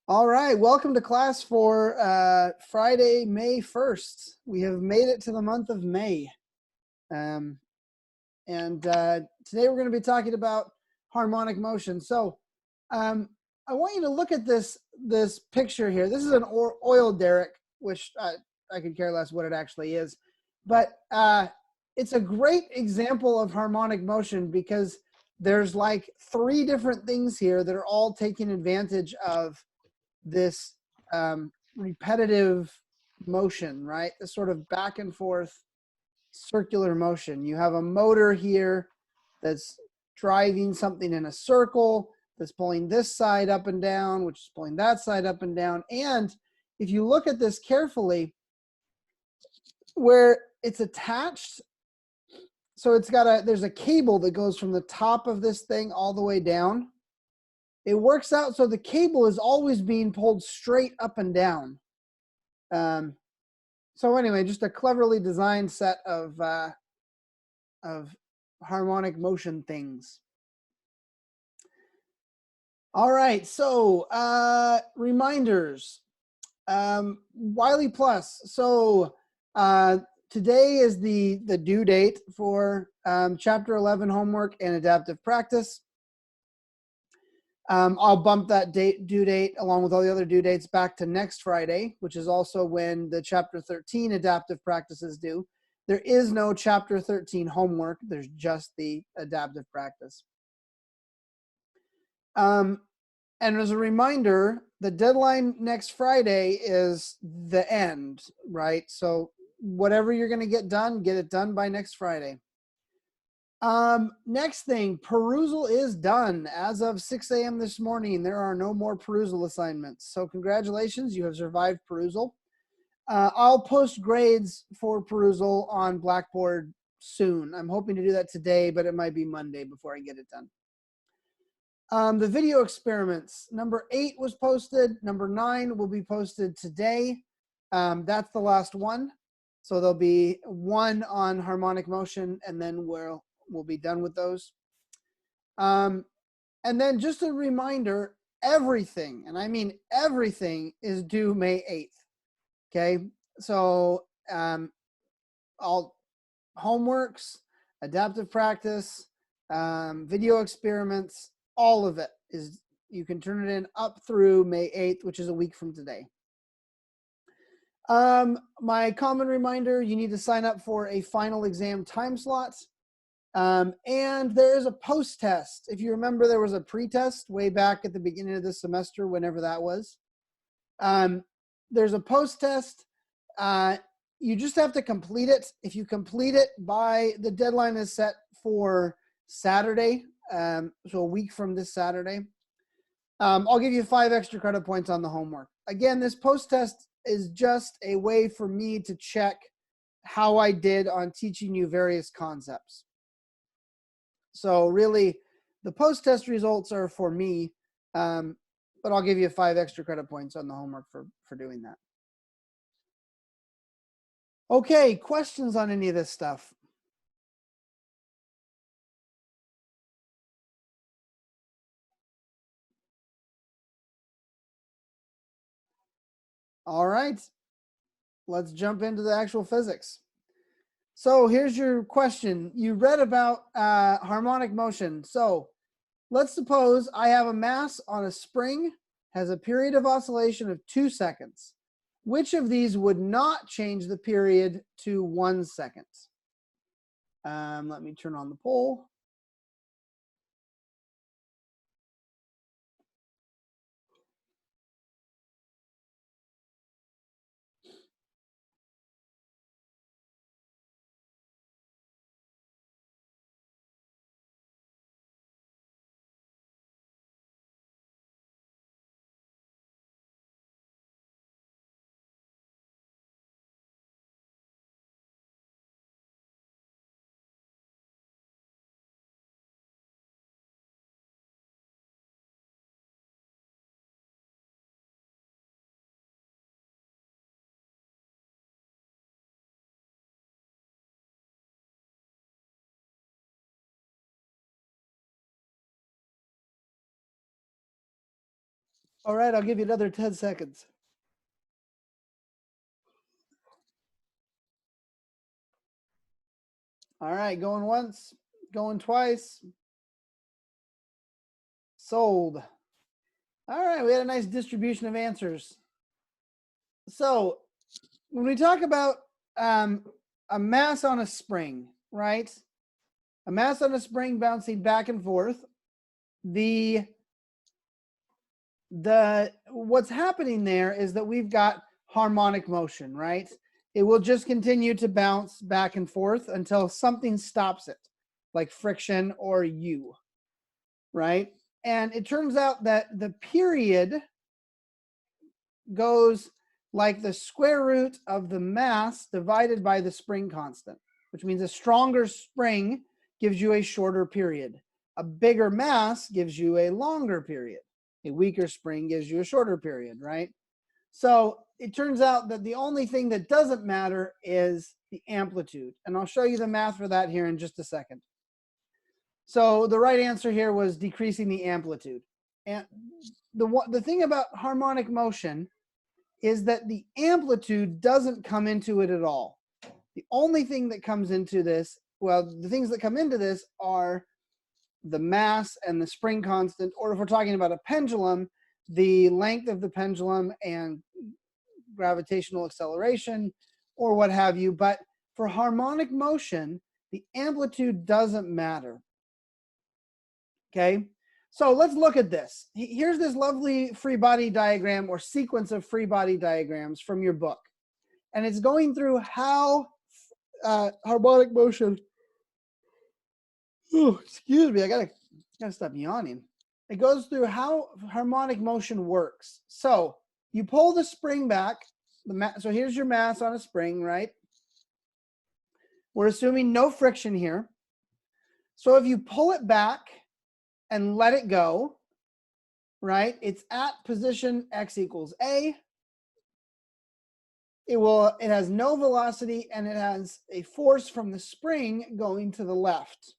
All right, welcome to class for Friday, May 1st. We have made it to the month of May. Um, and today we're going to be talking about harmonic motion. So I want you to look at this picture here. This is an oil derrick, which I could care less what it actually is. But it's a great example of harmonic motion because there's like three different things here that are all taking advantage of this repetitive motion, right? This sort of back and forth circular motion. You have a motor here that's driving something in a circle, that's pulling this side up and down, which is pulling that side up and down. And if you look at this carefully, where it's attached, so it's got there's a cable that goes from the top of this thing all the way down. It works out so the cable is always being pulled straight up and down. So anyway, just a cleverly designed set of harmonic motion things. All right, so reminders. Wiley Plus. So today is the due date for Chapter 11 homework and adaptive practice. I'll bump that due date along with all the other due dates back to next Friday, which is also when the Chapter 13 adaptive practice is due. There is no Chapter 13 homework. There's just the adaptive practice. And as a reminder, the deadline next Friday is the end, right? So whatever you're going to get it done by next Friday. Next thing, perusal is done. As of 6 a.m. this morning, there are no more perusal assignments. So congratulations, you have survived perusal. I'll post grades for perusal on Blackboard soon. I'm hoping to do that today, but it might be Monday before I get it done. The video experiments, number 8 was posted. Number 9 will be posted today. That's the last one. So there'll be one on harmonic motion, and then we'll be done with those. And then just a reminder, everything, and I mean everything, is due May 8th. Okay, so all homeworks, adaptive practice, video experiments, all of it is, you can turn it in up through May 8th, which is a week from today. My common reminder, you need to sign up for a final exam time slot. And there is a post-test. If you remember, there was a pre-test way back at the beginning of this semester, whenever that was. There's a post-test. You just have to complete it. If you complete it by, the deadline is set for Saturday, so a week from this Saturday. I'll give you 5 extra credit points on the homework. Again, this post-test is just a way for me to check how I did on teaching you various concepts. So really, the post-test results are for me, but I'll give you 5 extra credit points on the homework for doing that. Okay, questions on any of this stuff? All right, let's jump into the actual physics. So here's your question. You read about harmonic motion. So let's suppose I have a mass on a spring, has a period of oscillation of 2 seconds. Which of these would not change the period to 1 second? Let me turn on the poll. All right, I'll give you another 10 seconds. All right, going once, going twice. Sold. All right, we had a nice distribution of answers. So when we talk about a mass on a spring, right? A mass on a spring bouncing back and forth, what's happening there is that we've got harmonic motion, right? It will just continue to bounce back and forth until something stops it, like friction or you, right? And it turns out that the period goes like the square root of the mass divided by the spring constant, which means a stronger spring gives you a shorter period. A bigger mass gives you a longer period. A weaker spring gives you a shorter period, right? So it turns out that the only thing that doesn't matter is the amplitude. And I'll show you the math for that here in just a second. So the right answer here was decreasing the amplitude. And the thing about harmonic motion is that the amplitude doesn't come into it at all. The only thing that comes into this, well, the things that come into this are the mass and the spring constant, or if we're talking about a pendulum, the length of the pendulum and gravitational acceleration or what have you. But for harmonic motion, the amplitude doesn't matter. Okay, so let's look at this. Here's this lovely free body diagram or sequence of free body diagrams from your book. And it's going through how harmonic motion, oh, excuse me, I gotta stop yawning. It goes through how harmonic motion works. So you pull the spring back, so here's your mass on a spring, right? We're assuming no friction here. So if you pull it back and let it go, right? It's at position x equals a. It has no velocity and it has a force from the spring going to the left.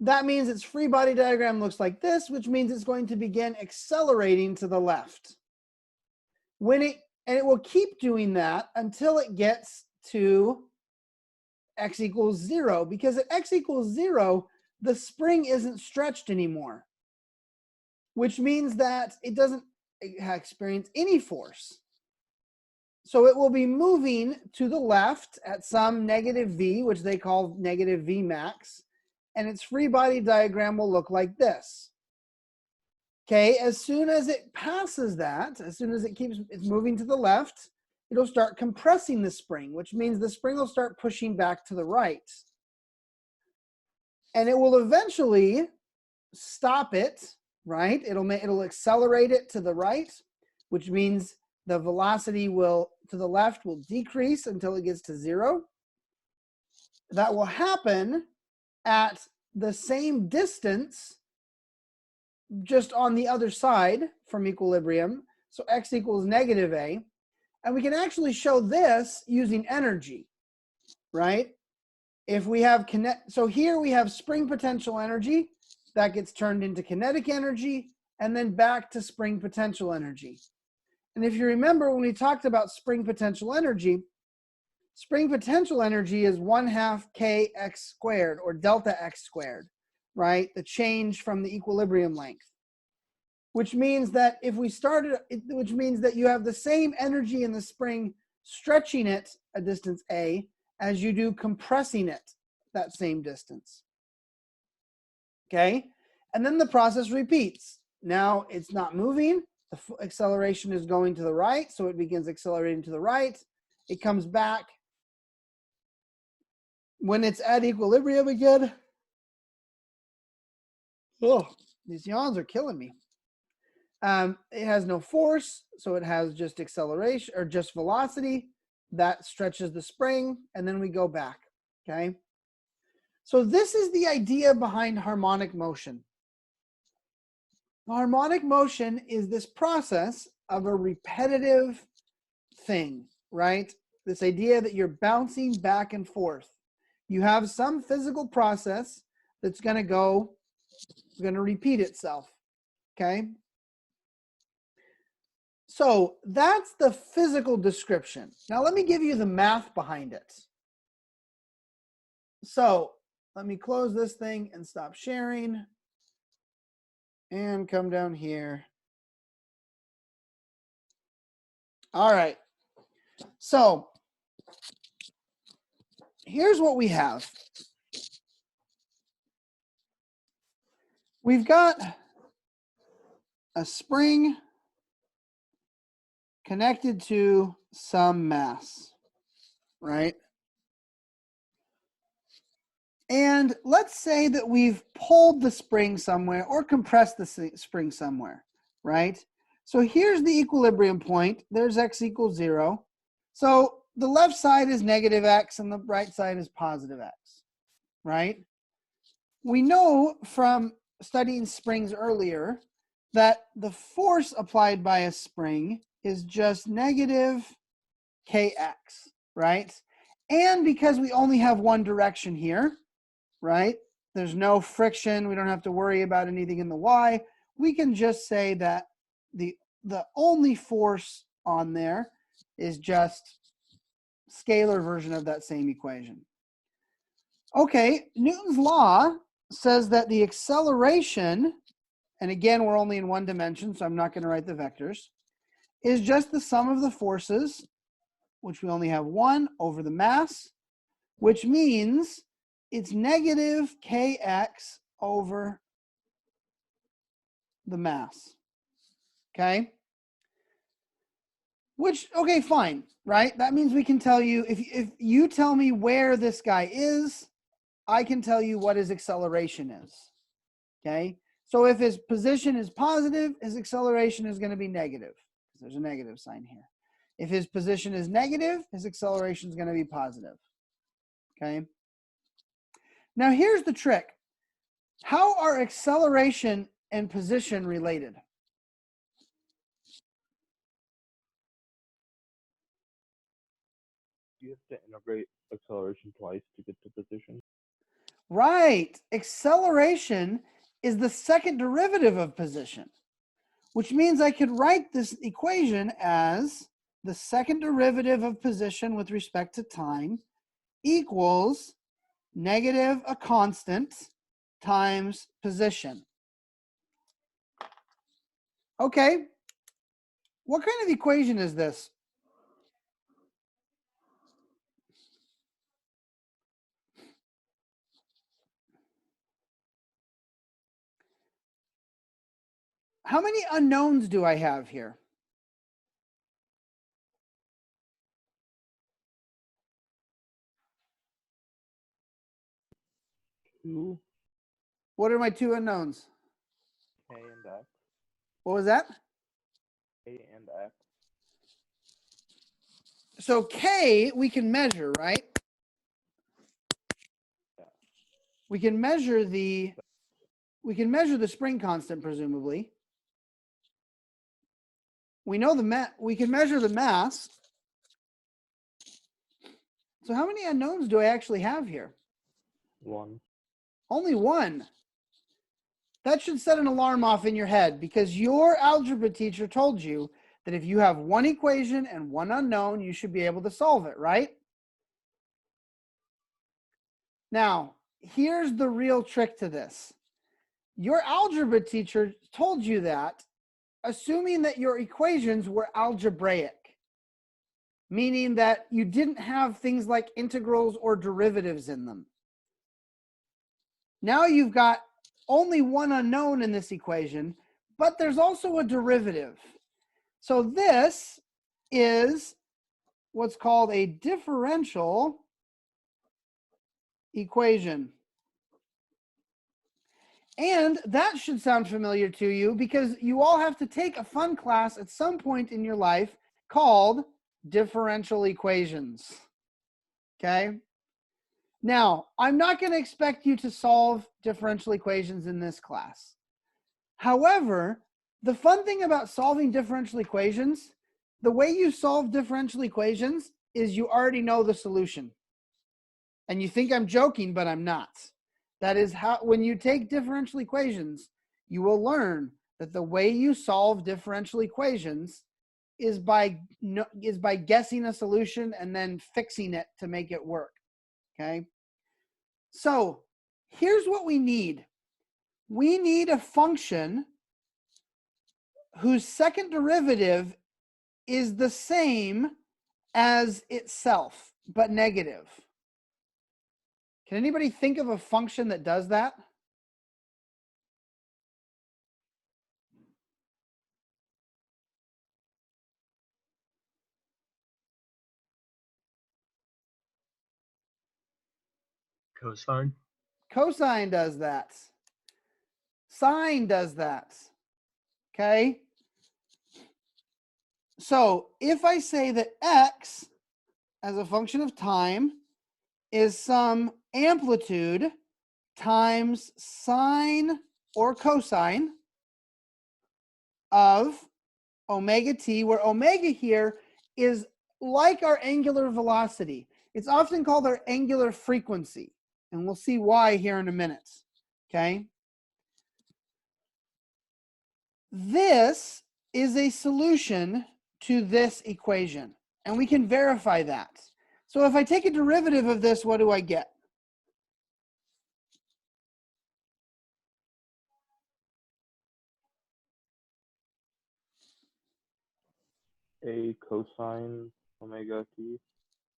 That means its free body diagram looks like this, which means it's going to begin accelerating to the left. And it will keep doing that until it gets to x equals 0, because at x equals 0, the spring isn't stretched anymore, which means that it doesn't experience any force. So it will be moving to the left at some negative v, which they call negative v max, and its free body diagram will look like this. Okay, as soon as it passes that, as soon as it's moving to the left, it'll start compressing the spring, which means the spring will start pushing back to the right. And it will eventually stop it, right? It'll accelerate it to the right, which means the velocity to the left will decrease until it gets to 0. That will happen at the same distance, just on the other side from equilibrium. So x equals negative a. And we can actually show this using energy, right? If we have so here we have spring potential energy that gets turned into kinetic energy and then back to spring potential energy. And if you remember when we talked about spring potential energy is 1/2 kx squared, or delta x squared, right? The change from the equilibrium length. Which means that which means that you have the same energy in the spring stretching it a distance a as you do compressing it that same distance. Okay, and then the process repeats. Now it's not moving, the acceleration is going to the right, so it begins accelerating to the right. It comes back. When it's at equilibrium again, oh, these yawns are killing me. It has no force, so it has just acceleration or just velocity that stretches the spring, and then we go back, okay? So this is the idea behind harmonic motion. Harmonic motion is this process of a repetitive thing, right? This idea that you're bouncing back and forth. You have some physical process that's going to repeat itself. Okay. So that's the physical description. Now let me give you the math behind it. So let me close this thing and stop sharing and come down here. All right. So here's what we have. We've got a spring connected to some mass, right? And let's say that we've pulled the spring somewhere or compressed the spring somewhere, right? So here's the equilibrium point. There's x equals 0. So the left side is negative x and the right side is positive x, right? We know from studying springs earlier that the force applied by a spring is just negative kx, right? And because we only have one direction here, right? There's no friction. We don't have to worry about anything in the y. We can just say that the only force on there is just scalar version of that same equation. Okay, Newton's law says that the acceleration, and again, we're only in one dimension, so I'm not going to write the vectors, is just the sum of the forces, which we only have one, over the mass, which means it's negative kx over the mass, okay? Which, okay, fine, right? That means we can tell you, if you tell me where this guy is, I can tell you what his acceleration is, okay? So if his position is positive, his acceleration is going to be negative, because there's a negative sign here. If his position is negative, his acceleration is going to be positive, okay? Now here's the trick. How are acceleration and position related? You have to integrate acceleration twice to get to position. Right. Acceleration is the second derivative of position, which means I could write this equation as the second derivative of position with respect to time equals negative a constant times position. Okay. What kind of equation is this? How many unknowns do I have here? Two. What are my two unknowns? K and X. What was that? K and X. So K we can measure, right? Yeah. We can measure the spring constant, presumably. We know we can measure the mass. So how many unknowns do I actually have here? One. Only one. That should set an alarm off in your head, because your algebra teacher told you that if you have one equation and one unknown, you should be able to solve it, right? Now, here's the real trick to this. Your algebra teacher told you that assuming that your equations were algebraic, meaning that you didn't have things like integrals or derivatives in them. Now you've got only one unknown in this equation, but there's also a derivative. So this is what's called a differential equation. And that should sound familiar to you, because you all have to take a fun class at some point in your life called differential equations. Okay? Now, I'm not going to expect you to solve differential equations in this class. However, the fun thing about solving differential equations, the way you solve differential equations is you already know the solution. And you think I'm joking, but I'm not. That is how, when you take differential equations, you will learn that the way you solve differential equations is by guessing a solution and then fixing it to make it work. Okay. So here's what we need. We need a function whose second derivative is the same as itself, but negative. Can anybody think of a function that does that? Cosine. Cosine does that. Sine does that. Okay. So if I say that x as a function of time is some amplitude times sine or cosine of omega t, where omega here is like our angular velocity. It's often called our angular frequency, and we'll see why here in a minute. Okay. This is a solution to this equation, and we can verify that. So if I take a derivative of this, what do I get? A cosine omega t.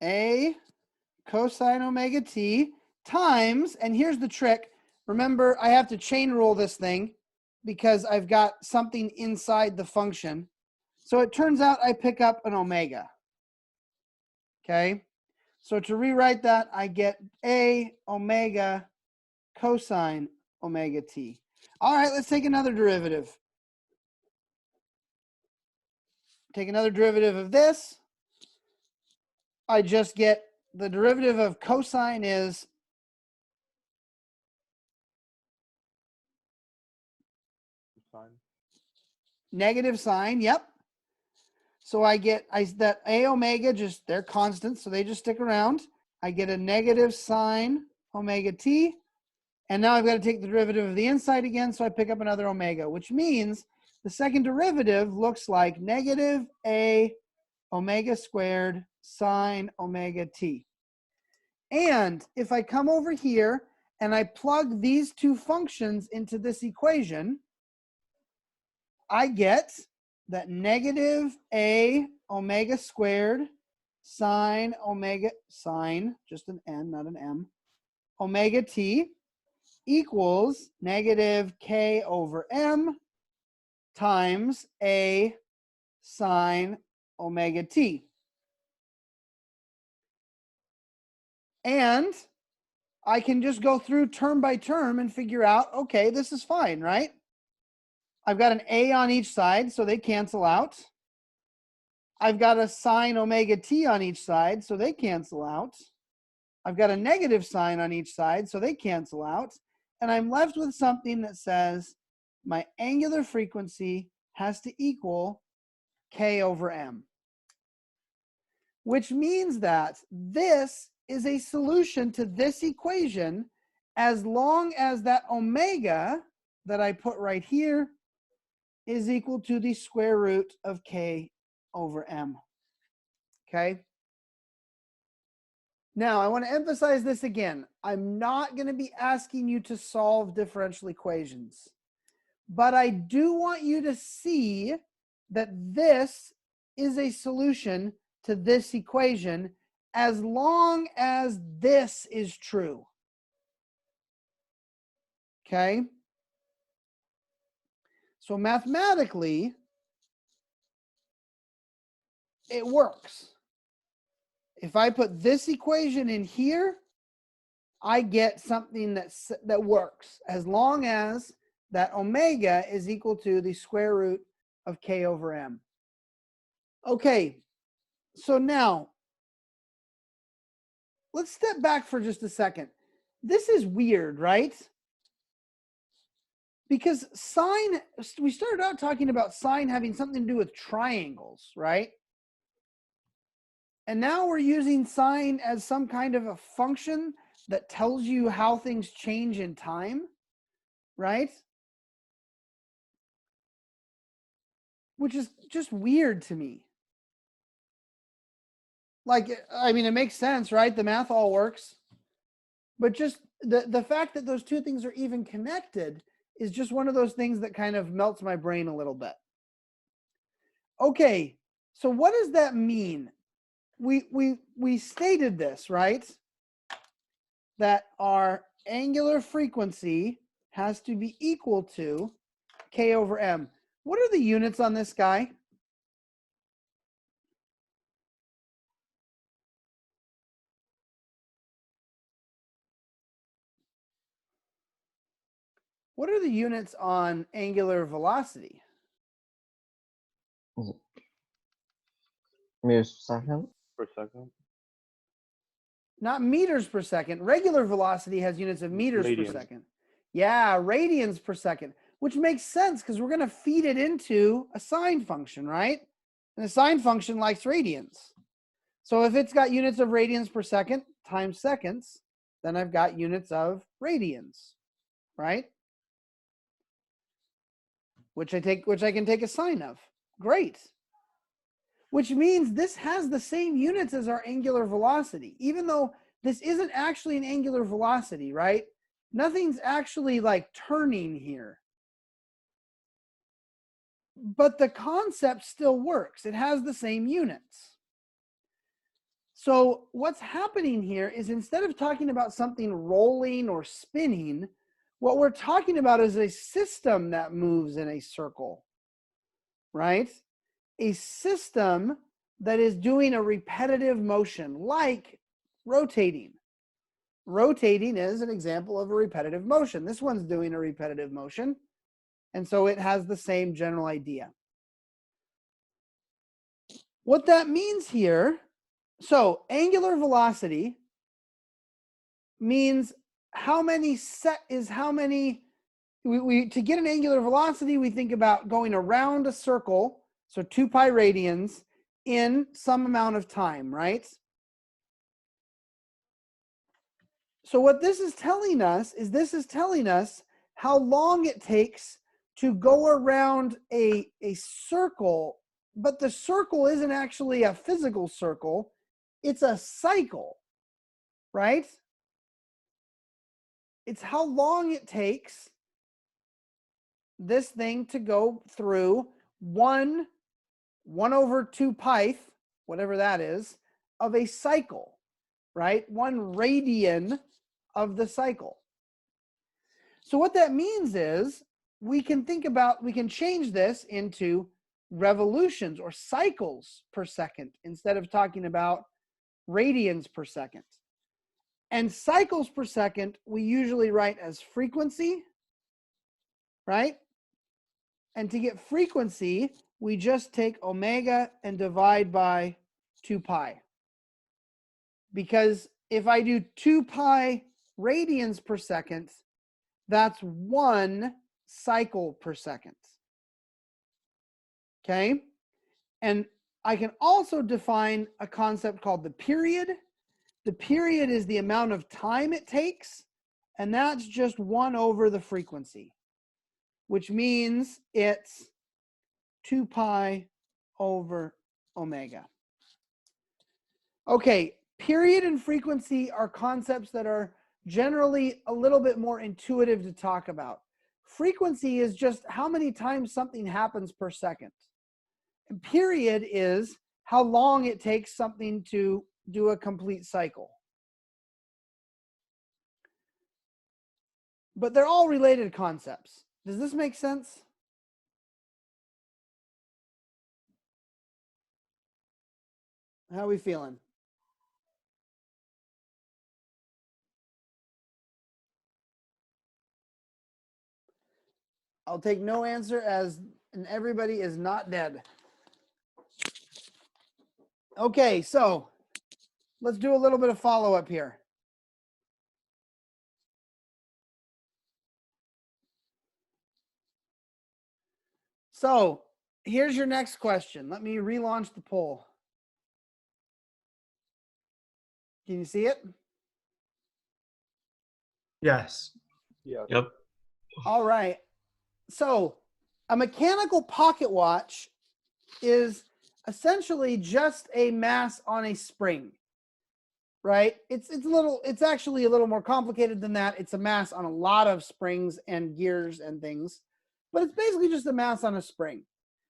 A cosine omega t times, and here's the trick. Remember, I have to chain rule this thing because I've got something inside the function. So it turns out I pick up an omega. Okay. So to rewrite that, I get A omega cosine omega t. All right, let's take another derivative. Take another derivative of this. I just get the derivative of cosine is Sine. negative sine. Yep. So I get that A omega, just they're constants, so they just stick around. I get a negative sine omega t. And now I've got to take the derivative of the inside again, so I pick up another omega, which means the second derivative looks like negative A omega squared sine omega t. And if I come over here and I plug these two functions into this equation, I get that negative A omega squared sine omega, sine, just an N, not an M, omega t equals negative K over M times A sine omega t. And I can just go through term by term and figure out, okay, this is fine, right? I've got an A on each side, so they cancel out. I've got a sine omega t on each side, so they cancel out. I've got a negative sign on each side, so they cancel out. And I'm left with something that says my angular frequency has to equal K over M, which means that this is a solution to this equation as long as that omega that I put right here is equal to the square root of K over M. Okay. Now, I want to emphasize this again. I'm not going to be asking you to solve differential equations, but I do want you to see that this is a solution to this equation as long as this is true. Okay? So mathematically, it works. If I put this equation in here, I get something that works as long as that omega is equal to the square root of K over M. Okay, so now let's step back for just a second. This is weird, right? Because sine, we started out talking about sine having something to do with triangles, right? And now we're using sine as some kind of a function that tells you how things change in time, right? Which is just weird to me. Like, I mean, it makes sense, right? The math all works. But just the fact that those two things are even connected is just one of those things that kind of melts my brain a little bit. Okay, so what does that mean? We stated this, right? That our angular frequency has to be equal to K over M. What are the units on this guy? What are the units on angular velocity? Meters per second. Per second. Not meters per second. Regular velocity has units of meters per Radians. second. Yeah, radians per second, which makes sense because we're going to feed it into a sine function, right? And the sine function likes radians. So if it's got units of radians per second times seconds, then I've got units of radians, right? Which I can take a sine of. Great. Which means this has the same units as our angular velocity, even though this isn't actually an angular velocity, right? Nothing's actually like turning here. But the concept still works. It has the same units. So what's happening here is instead of talking about something rolling or spinning, what we're talking about is a system that moves in a circle, right? A system that is doing a repetitive motion, like rotating. Rotating is an example of a repetitive motion. This one's doing a repetitive motion, and so it has the same general idea. What that means here, so angular velocity means how many to get an angular velocity, we think about going around a circle, so 2 pi radians in some amount of time, right? So what this is telling us is how long it takes to go around a circle, but the circle isn't actually a physical circle, it's a cycle, right? It's how long it takes this thing to go through 1 over 2 pi, whatever that is, of a cycle, right? 1 radian of the cycle. So what that means is we can change this into revolutions or cycles per second instead of talking about radians per second. And cycles per second, we usually write as frequency, right? And to get frequency, we just take omega and divide by 2 pi. Because if I do 2 pi radians per second, that's 1 cycle per second. Okay? And I can also define a concept called the period. The period is the amount of time it takes, and that's just 1 over the frequency, which means it's 2 pi over omega. Okay, period and frequency are concepts that are generally a little bit more intuitive to talk about. Frequency is just how many times something happens per second. And period is how long it takes something to do a complete cycle. But they're all related concepts. Does this make sense? How are we feeling? I'll take no answer as and everybody is not dead. Okay, so let's do a little bit of follow-up here. So here's your next question. Let me relaunch the poll. Can you see it? Yes. Yes. Yep. All right. So a mechanical pocket watch is essentially just a mass on a spring, right? It's actually a little more complicated than that. It's a mass on a lot of springs and gears and things, but it's basically just a mass on a spring.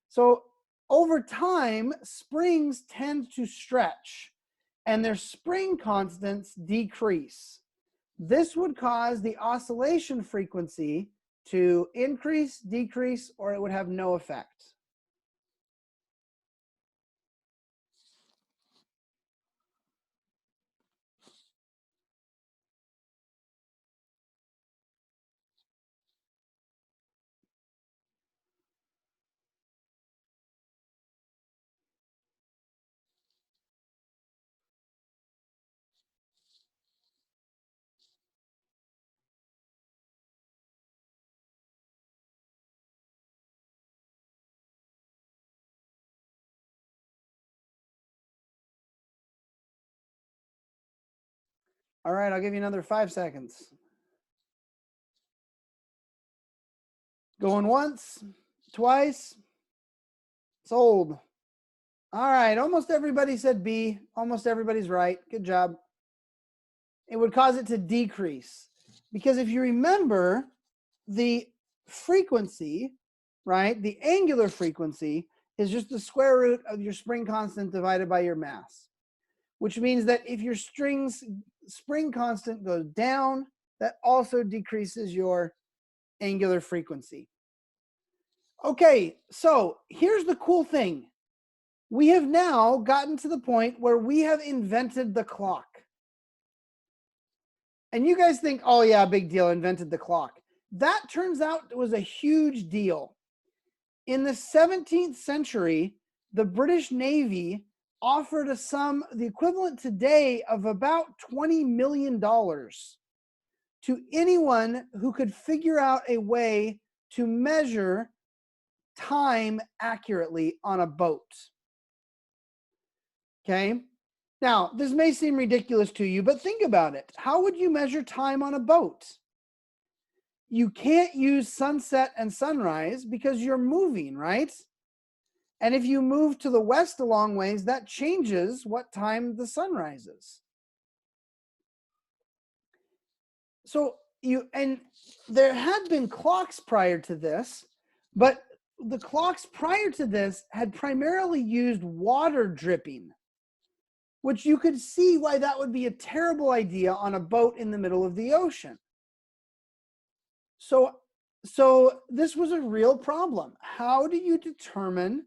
So over time, springs tend to stretch and their spring constants decrease. This would cause the oscillation frequency to increase, decrease, or it would have no effect. All right, I'll give you another 5 seconds. Going once, twice, sold. All right, almost everybody said B. Almost everybody's right. Good job. It would cause it to decrease because if you remember the frequency, right, the angular frequency is just the square root of your spring constant divided by your mass, which means that if your spring constant goes down, that also decreases your angular frequency. Okay, so here's the cool thing. We have now gotten to the point where we have invented the clock. And you guys think, oh yeah, big deal, invented the clock. That turns out was a huge deal. In the 17th century, the British Navy offered a sum, the equivalent today of about $20 million to anyone who could figure out a way to measure time accurately on a boat. Okay. Now, this may seem ridiculous to you, but think about it. How would you measure time on a boat? You can't use sunset and sunrise because you're moving, right? And if you move to the west a long ways, that changes what time the sun rises. So there had been clocks prior to this, but the clocks prior to this had primarily used water dripping, which you could see why that would be a terrible idea on a boat in the middle of the ocean. So this was a real problem. How do you determine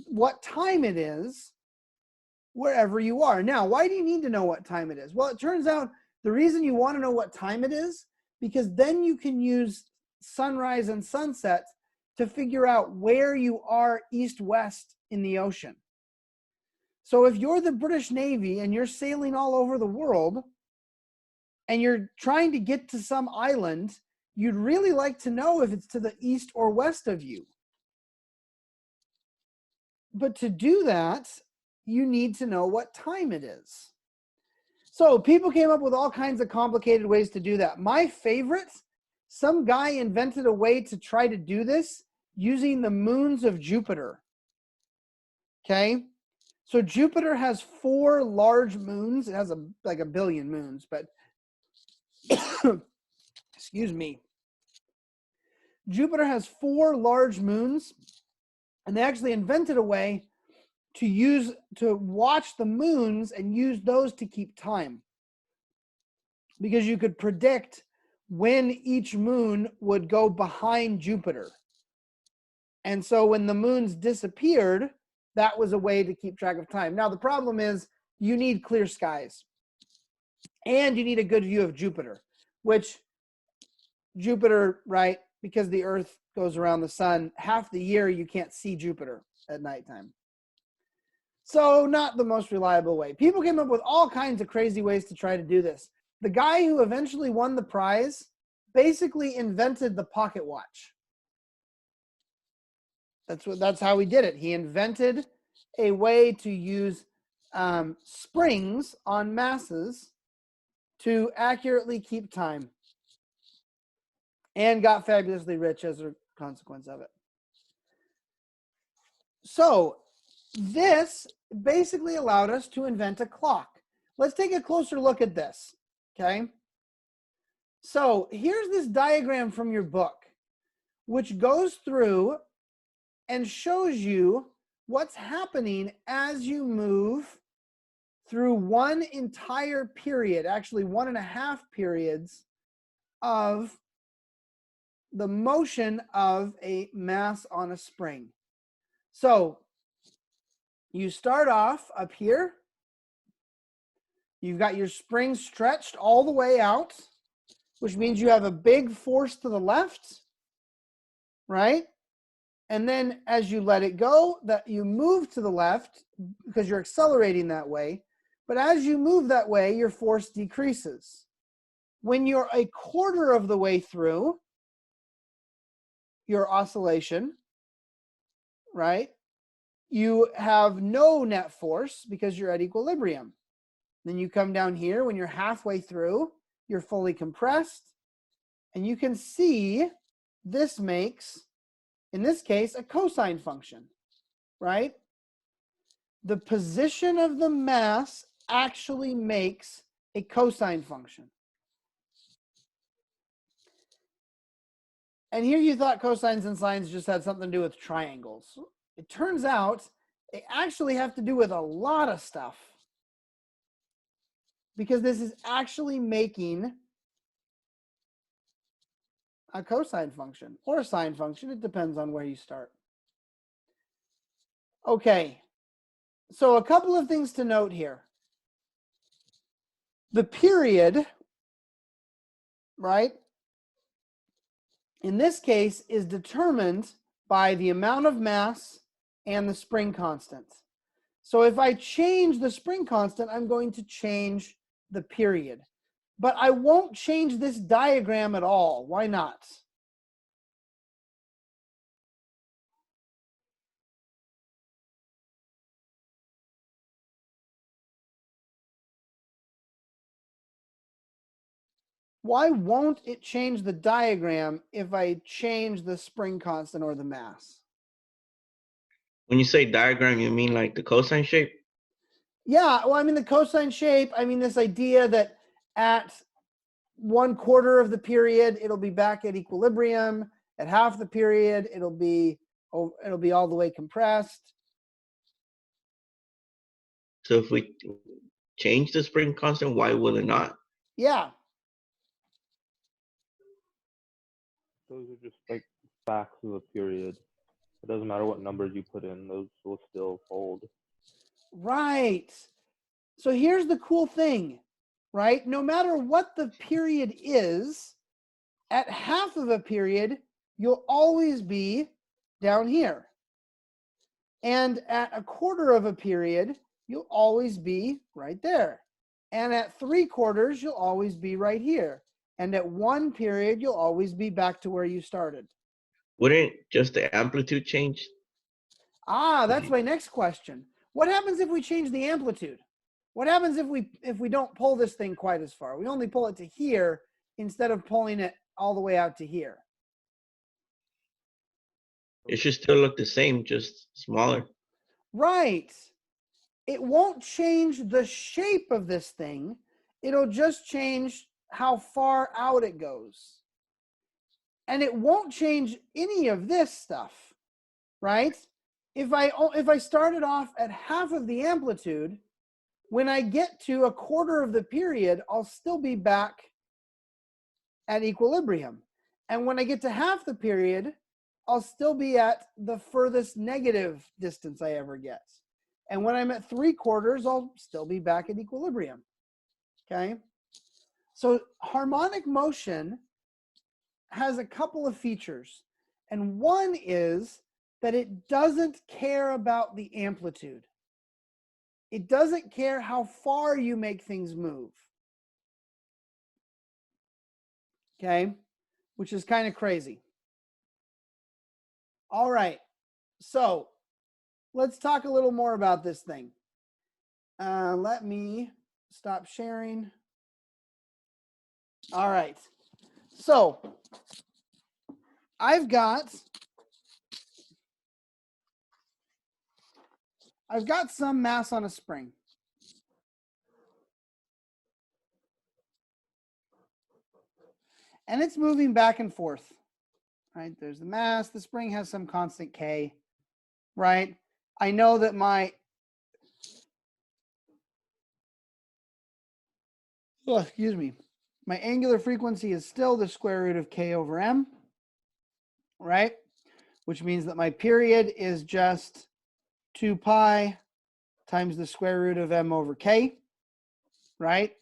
what time it is wherever you are? Now, why do you need to know what time it is? Well, it turns out the reason you want to know what time it is, because then you can use sunrise and sunset to figure out where you are east-west in the ocean. So if you're the British Navy and you're sailing all over the world and you're trying to get to some island, you'd really like to know if it's to the east or west of you. But to do that, you need to know what time it is. So people came up with all kinds of complicated ways to do that. My favorite, some guy invented a way to try to do this using the moons of Jupiter. Okay. So Jupiter has 4 large moons. It has like a billion moons, but excuse me. Jupiter has 4 large moons, and they actually invented a way to watch the moons and use those to keep time, because you could predict when each moon would go behind Jupiter. And so when the moons disappeared, that was a way to keep track of time. Now, the problem is you need clear skies and you need a good view of Jupiter, which Jupiter, right, because the Earth goes around the sun, half the year you can't see Jupiter at nighttime. So not the most reliable way. People came up with all kinds of crazy ways to try to do this. The guy who eventually won the prize basically invented the pocket watch. That's how he did it. He invented a way to use springs on masses to accurately keep time and got fabulously rich as a consequence of it. So this basically allowed us to invent a clock. Let's take a closer look at this, okay? So here's this diagram from your book, which goes through and shows you what's happening as you move through one entire period, actually 1.5 periods of the motion of a mass on a spring. So you start off up here. You've got your spring stretched all the way out, which means you have a big force to the left, right? And then as you let it go, that you move to the left because you're accelerating that way. But as you move that way, your force decreases. When you're a quarter of the way through your oscillation, right, you have no net force because you're at equilibrium. Then you come down here. When you're halfway through, you're fully compressed. And you can see this makes, in this case, a cosine function, right? The position of the mass actually makes a cosine function. And here you thought cosines and sines just had something to do with triangles. It turns out they actually have to do with a lot of stuff, because this is actually making a cosine function or a sine function. It depends on where you start. Okay, so a couple of things to note here. The period, right, in this case is determined by the amount of mass and the spring constant. So if I change the spring constant, I'm going to change the period. But I won't change this diagram at all. Why not? Why won't it change the diagram if I change the spring constant or the mass? When you say diagram, you mean like the cosine shape? Yeah, well, I mean the cosine shape, I mean this idea that at 1/4 of the period, it'll be back at equilibrium. At half the period, it'll be all the way compressed. So if we change the spring constant, why will it not? Yeah. Those are just like facts of a period. It doesn't matter what numbers you put in; those will still hold. Right. So here's the cool thing, right? No matter what the period is, at half of a period, you'll always be down here. And at 1/4 of a period, you'll always be right there. And at 3/4, you'll always be right here. And at 1 period, you'll always be back to where you started. Wouldn't just the amplitude change? Ah, that's my next question. What happens if we change the amplitude? What happens if we don't pull this thing quite as far? We only pull it to here instead of pulling it all the way out to here. It should still look the same, just smaller. Right. It won't change the shape of this thing. It'll just change how far out it goes. And it won't change any of this stuff, right? If I started off at half of the amplitude, when I get to 1/4 of the period, I'll still be back at equilibrium. And when I get to half the period, I'll still be at the furthest negative distance I ever get. And when I'm at 3/4, I'll still be back at equilibrium. Okay? So harmonic motion has a couple of features. And one is that it doesn't care about the amplitude. It doesn't care how far you make things move. Okay? Which is kind of crazy. All right. So let's talk a little more about this thing. Let me stop sharing. All right. So I've got some mass on a spring. And it's moving back and forth, right? There's the mass. The spring has some constant K, right? I know that my angular frequency is still the square root of K over M, right? Which means that my period is just 2 pi times the square root of M over K, right?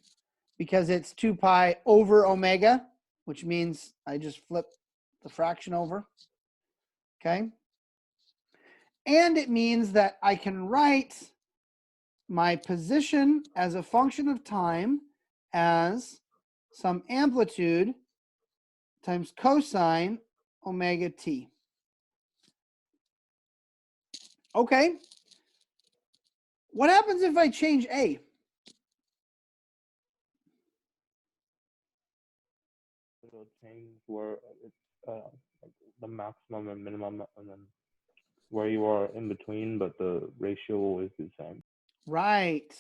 Because it's 2 pi over omega, which means I just flip the fraction over, okay? And it means that I can write my position as a function of time as some amplitude times cosine omega t. Okay. What happens if I change A? It'll change where it's like the maximum and minimum, and then where you are in between, but the ratio will always be the same. Right.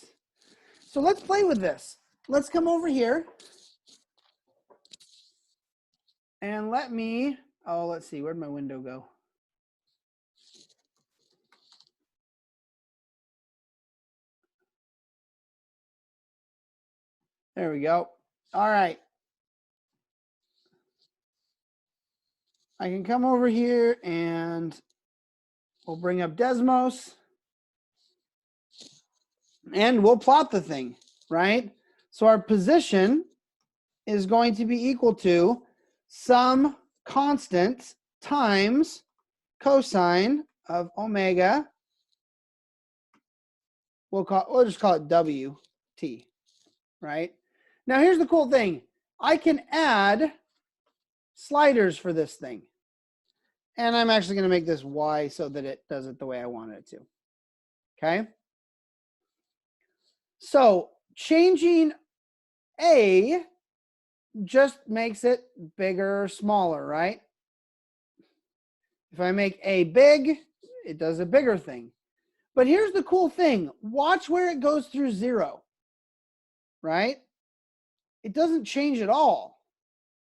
So let's play with this. Let's come over here. And let me, let's see, where'd my window go? There we go. All right. I can come over here and we'll bring up Desmos. And we'll plot the thing, right? So our position is going to be equal to some constant times cosine of omega. We'll just call it WT, right? Now here's the cool thing. I can add sliders for this thing. And I'm actually going to make this Y so that it does it the way I want it to. Okay? So changing A just makes it bigger or smaller, right? If I make A big, it does a bigger thing. But here's the cool thing. Watch where it goes through 0, right? It doesn't change at all,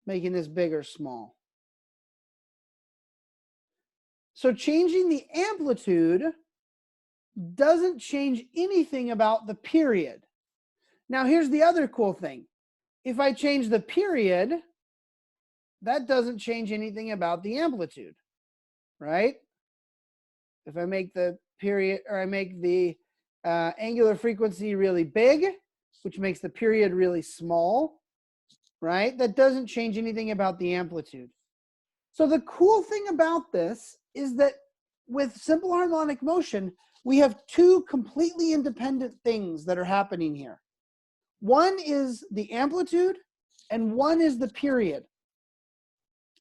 making this big or small. So changing the amplitude doesn't change anything about the period. Now here's the other cool thing. If I change the period, that doesn't change anything about the amplitude, right? If I make the period, or I make the angular frequency really big, which makes the period really small, right? That doesn't change anything about the amplitude. So the cool thing about this is that with simple harmonic motion, we have two completely independent things that are happening here. One is the amplitude and one is the period.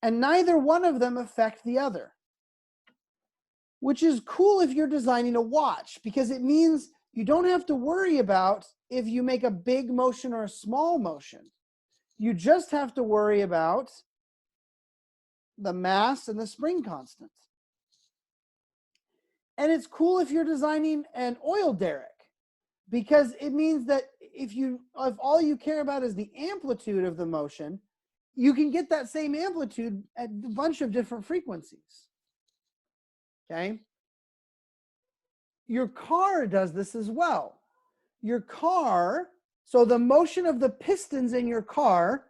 And neither one of them affect the other, which is cool if you're designing a watch, because it means you don't have to worry about if you make a big motion or a small motion. You just have to worry about the mass and the spring constant. And it's cool if you're designing an oil derrick, because it means that if all you care about is the amplitude of the motion, you can get that same amplitude at a bunch of different frequencies. Okay? Your car does this as well. Your car, so the motion of the pistons in your car,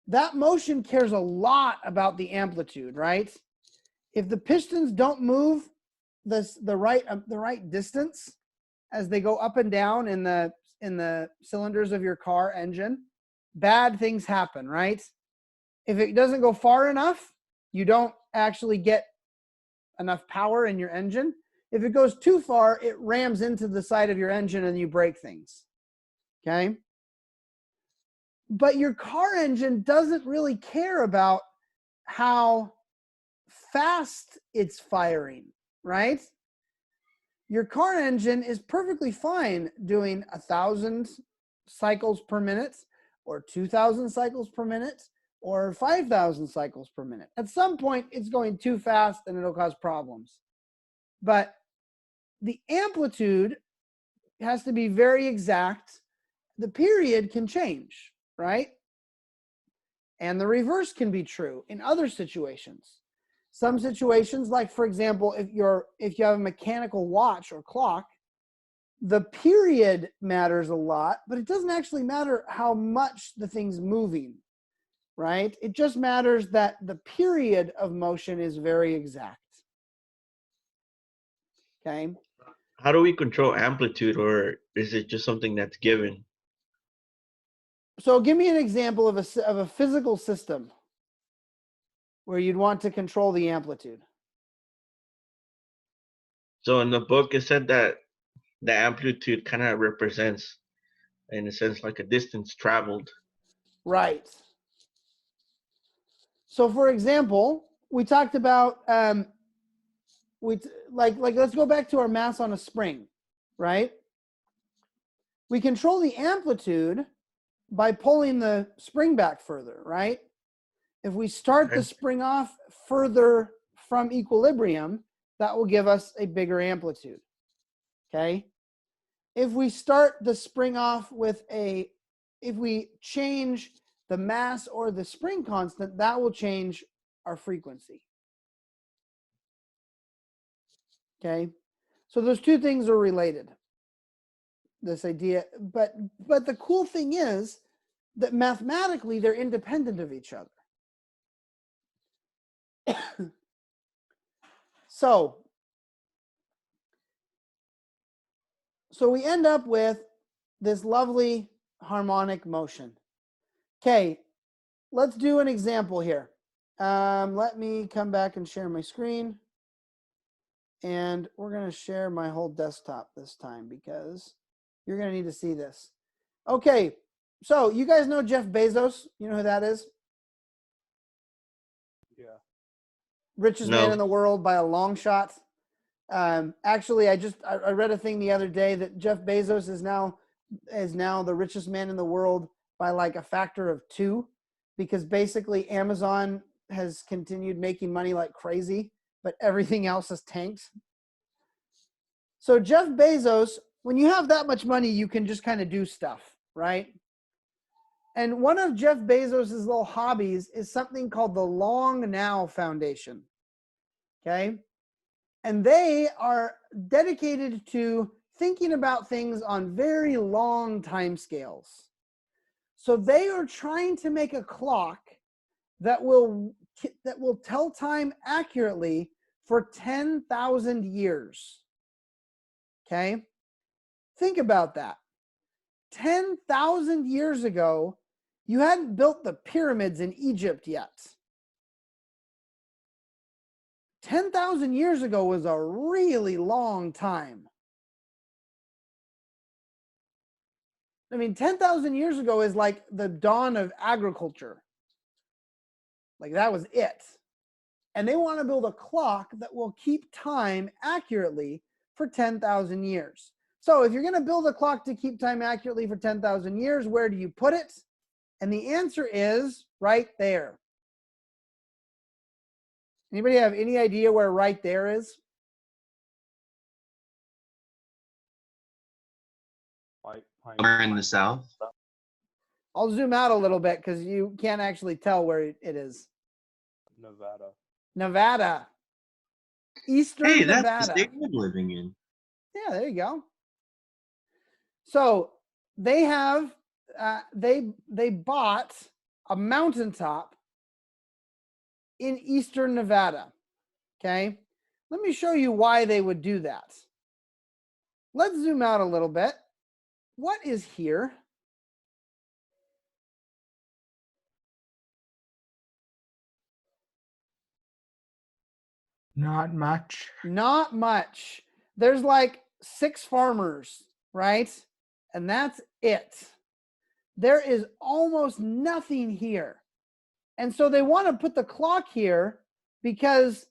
that motion cares a lot about the amplitude, right? If the pistons don't move the right distance as they go up and down in the cylinders of your car engine, bad things happen, right? If it doesn't go far enough, you don't actually get enough power in your engine. If it goes too far, it rams into the side of your engine and you break things. Okay? But your car engine doesn't really care about how fast it's firing, right? Your car engine is perfectly fine doing 1,000 cycles per minute, or 2,000 cycles per minute or 5,000 cycles per minute. At some point, it's going too fast and it'll cause problems. But the amplitude has to be very exact. The period can change, right? And the reverse can be true in other situations. Some situations, like for example, if you have a mechanical watch or clock, the period matters a lot, but it doesn't actually matter how much the thing's moving, right? It just matters that the period of motion is very exact. Okay. How do we control amplitude, or is it just something that's given? So give me an example of a physical system where you'd want to control the amplitude. So in the book, it said that the amplitude kind of represents, in a sense, like a distance traveled. Right. So for example, we talked about let's go back to our mass on a spring, right? We control the amplitude by pulling the spring back further, right? If we start the spring off further from equilibrium, that will give us a bigger amplitude, okay? If we start the spring off if we change the mass or the spring constant, that will change our frequency. Okay, so those two things are related. This idea, but the cool thing is that mathematically they're independent of each other. So we end up with this lovely harmonic motion. Okay, let's do an example here. Let me come back and share my screen. And we're going to share my whole desktop this time because you're going to need to see this. Okay, so you guys know Jeff Bezos? You know who that is? Yeah. Richest man in the world by a long shot. Actually, I read a thing the other day that Jeff Bezos is now the richest man in the world by like a factor of 2, because basically Amazon has continued making money like crazy, but everything else has tanked. So Jeff Bezos, when you have that much money, you can just kind of do stuff, right? And one of Jeff Bezos' little hobbies is something called the Long Now Foundation, okay? And they are dedicated to thinking about things on very long time scales. So they are trying to make a clock that will tell time accurately for 10,000 years. Okay? Think about that. 10,000 years ago, you hadn't built the pyramids in Egypt yet. 10,000 years ago was a really long time. I mean, 10,000 years ago is like the dawn of agriculture. Like that was it. And they want to build a clock that will keep time accurately for 10,000 years. So if you're going to build a clock to keep time accurately for 10,000 years, where do you put it? And the answer is right there. Anybody have any idea where right there is? Somewhere in the south. I'll zoom out a little bit because you can't actually tell where it is. Nevada. Nevada. Eastern Hey, Nevada. that's the state I'm living in. Yeah, there you go. So they have they bought a mountaintop in Eastern Nevada. Okay, let me show you why they would do that. Let's zoom out a little bit. What is here? Not much. Not much. There's like 6 farmers, right? And that's it. There is almost nothing here. And so they want to put the clock here because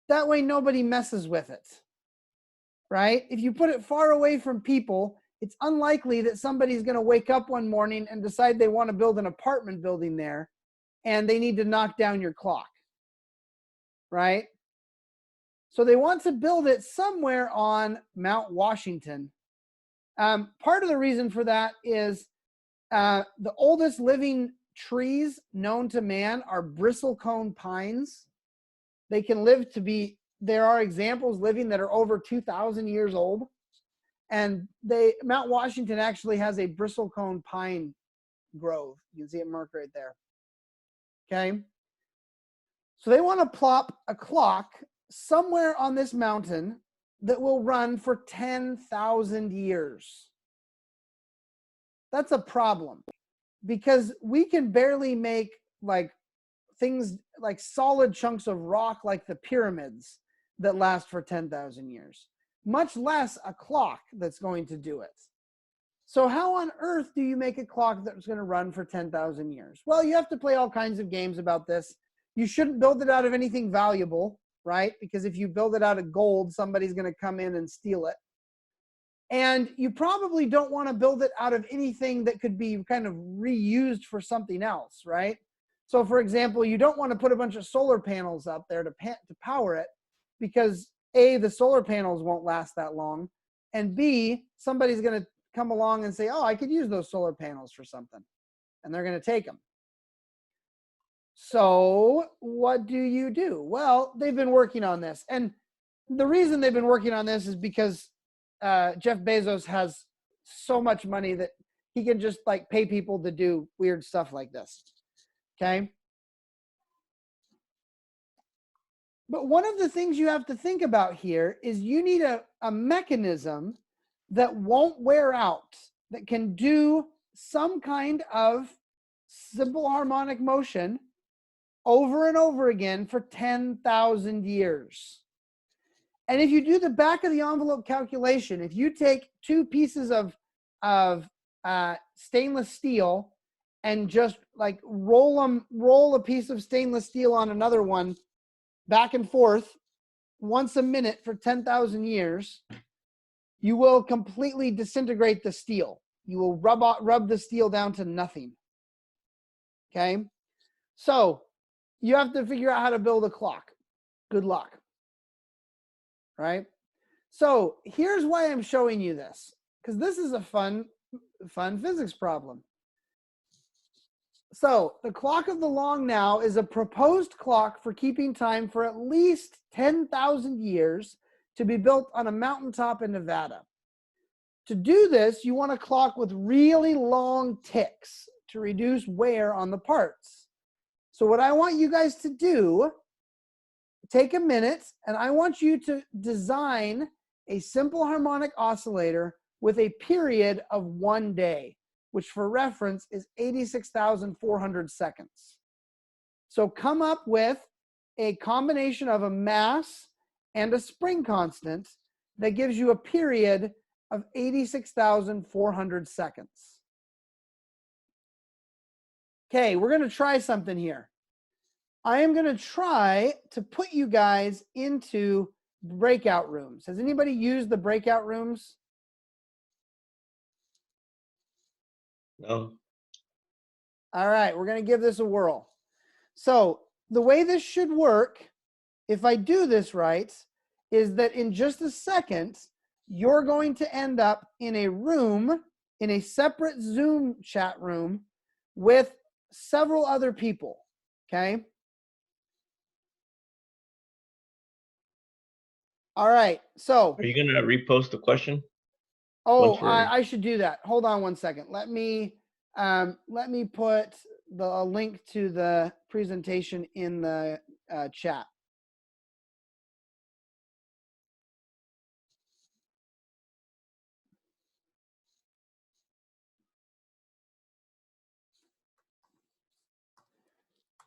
that way nobody messes with it, right? If you put it far away from people, it's unlikely that somebody's going to wake up one morning and decide they want to build an apartment building there and they need to knock down your clock, right? So they want to build it somewhere on Mount Washington. Part of the reason for that is the oldest living trees known to man are bristlecone pines. They can live to be, there are examples living that are over 2,000 years old. And Mount Washington actually has a bristlecone pine grove. You can see it marked right there. Okay. So they want to plop a clock somewhere on this mountain that will run for 10,000 years. That's a problem because we can barely make like things like solid chunks of rock like the pyramids that last for 10,000 years. Much less a clock that's going to do it. So how on earth do you make a clock that's going to run for 10,000 years? Well, you have to play all kinds of games about this. You shouldn't build it out of anything valuable, right? Because if you build it out of gold, somebody's going to come in and steal it. And you probably don't want to build it out of anything that could be kind of reused for something else, right? So for example, you don't want to put a bunch of solar panels out there to power it because A, the solar panels won't last that long, and B, somebody's going to come along and say, oh, I could use those solar panels for something, and they're going to take them. So what do you do? Well, they've been working on this. And the reason they've been working on this is because Jeff Bezos has so much money that he can just like pay people to do weird stuff like this. Okay. But one of the things you have to think about here is you need a mechanism that won't wear out, that can do some kind of simple harmonic motion over and over again for 10,000 years. And if you do the back of the envelope calculation, if you take two pieces of stainless steel and just like roll a piece of stainless steel on another one back and forth once a minute for 10,000 years, you will completely disintegrate the steel. You will rub the steel down to nothing. Okay? So you have to figure out how to build a clock. Good luck. Right? So here's why I'm showing you this, because this is a fun physics problem. So the clock of the long now is a proposed clock for keeping time for at least 10,000 years to be built on a mountaintop in Nevada. To do this, you want a clock with really long ticks to reduce wear on the parts. So what I want you guys to do, take a minute, and I want you to design a simple harmonic oscillator with a period of 1 day, which for reference is 86,400 seconds. So come up with a combination of a mass and a spring constant that gives you a period of 86,400 seconds. Okay, we're going to try something here. I am going to try to put you guys into breakout rooms. Has anybody used the breakout rooms? No. All right, we're going to give this a whirl. So the way this should work, if I do this right, is that in just a second, you're going to end up in a room, in a separate Zoom chat room with several other people, okay? All right, so. Are you going to repost the question? Oh, I should do that. Hold on one second. Let me put a link to the presentation in the chat.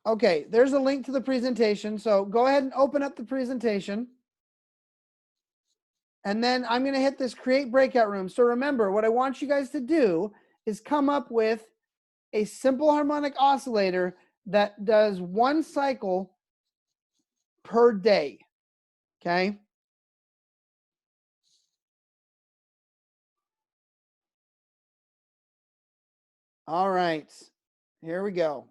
Okay, there's a link to the presentation. So go ahead and open up the presentation. And then I'm going to hit this create breakout room. So remember, what I want you guys to do is come up with a simple harmonic oscillator that does 1 cycle per day. Okay. All right, here we go.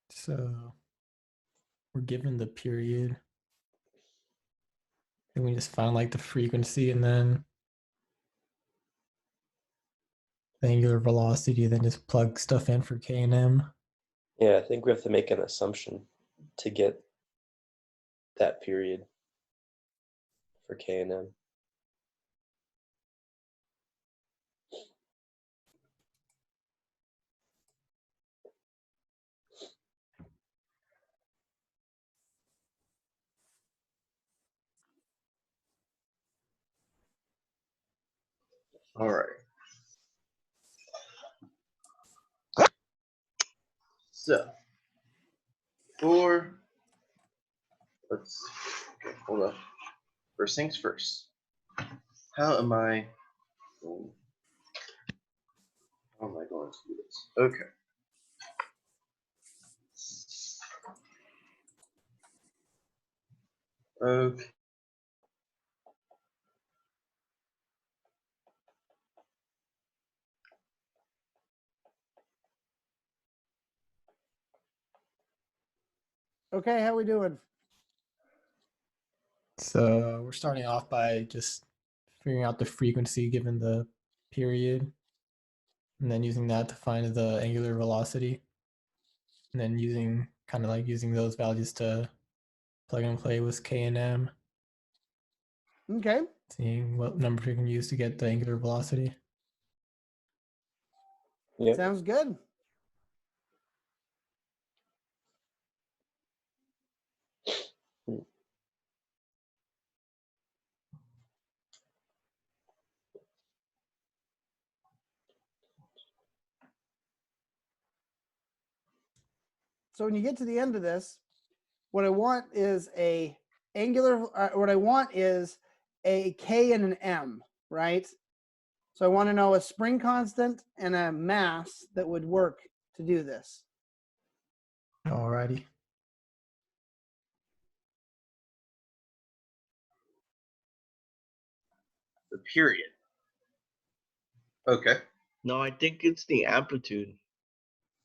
So we're given the period. And we just find like the frequency and then the angular velocity, then just plug stuff in for K and M. Yeah, I think we have to make an assumption to get that period for K and M. All right. So, let's hold up. First things first. How am I going to do this? Okay. Okay. Okay, how we doing? So we're starting off by just figuring out the frequency given the period, and then using that to find the angular velocity, and then using those values to plug and play with K and M, Okay, seeing what number we can use to get the angular velocity. Yep. sounds good. So when you get to the end of this, what I want is a angular. What I want is a K and an M, right? So I want to know a spring constant and a mass that would work to do this. Alrighty. The period. Okay. No, I think it's the amplitude.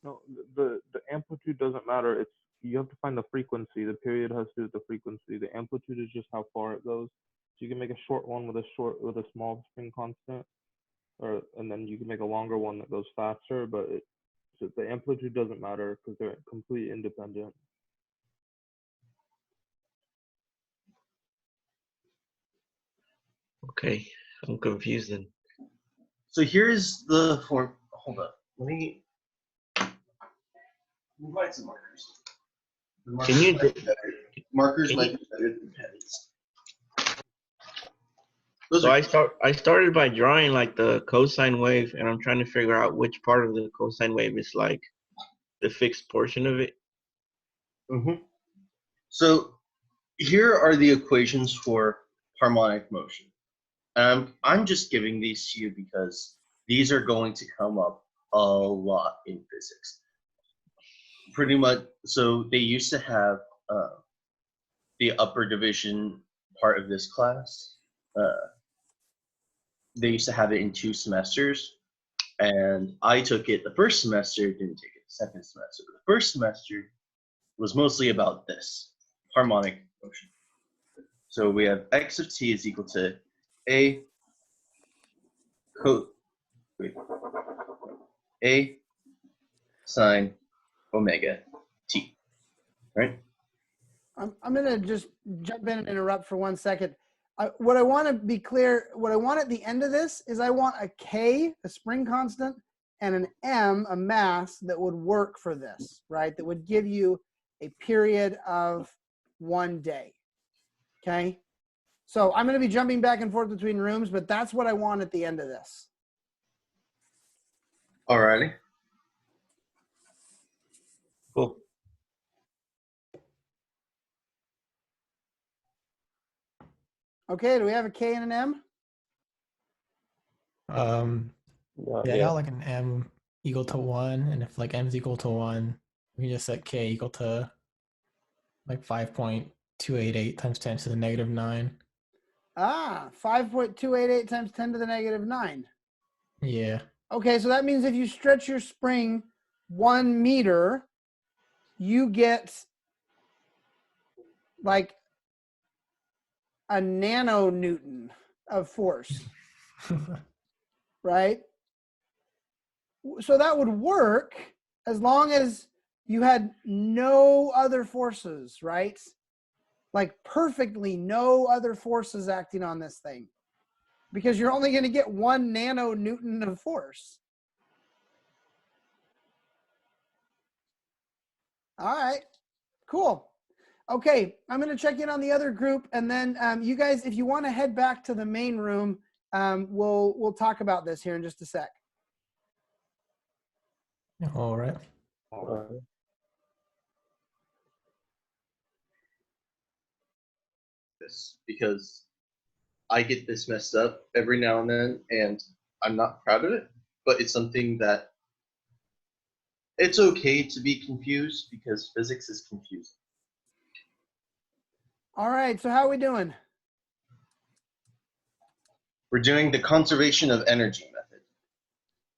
No, the amplitude doesn't matter. It's you have to find the frequency. The period has to do with the frequency. The amplitude is just how far it goes. So you can make a short one with a small spring constant, and then you can make a longer one that goes faster. But so the amplitude doesn't matter because they're completely independent. Okay, I'm confused then. So here's the form. Hold up. Let me find some markers. The Can you markers can might you- be better than pens. So I started by drawing like the cosine wave, and I'm trying to figure out which part of the cosine wave is like the fixed portion of it. Mm-hmm. So here are the equations for harmonic motion. I'm just giving these to you because these are going to come up a lot in physics. Pretty much, so they used to have the upper division part of this class. They used to have it in 2 semesters, and I took it the first semester, didn't take it the second semester. But the first semester was mostly about this, harmonic motion. So we have x of t is equal to a wait, A sine omega t, right? I'm going to just jump in and interrupt for 1 second. What I want to be clear, what I want at the end of this is I want a K, a spring constant, and an M, a mass that would work for this, right? That would give you a period of 1 day, okay? So I'm going to be jumping back and forth between rooms, but that's what I want at the end of this. Alrighty. Cool. Okay, do we have a K and an M? Not Yeah, I yet. got like an M equal to 1, and if like M is equal to 1, we can just set K equal to like 5.288 times 10 to the negative 9. 5.288 times 10 to the negative 9. Yeah. Okay, so that means if you stretch your spring 1 meter, you get like a nanonewton of force, right? So that would work as long as you had no other forces, right? Like perfectly no other forces acting on this thing, because you're only going to get 1 nanonewton of force. All right, cool. Okay, I'm going to check in on the other group, and then you guys, if you want to head back to the main room, we'll talk about this here in just a sec. All right. This because I get this messed up every now and then, and I'm not proud of it, but it's something that it's okay to be confused because physics is confusing. All right, so how are we doing? We're doing the conservation of energy method.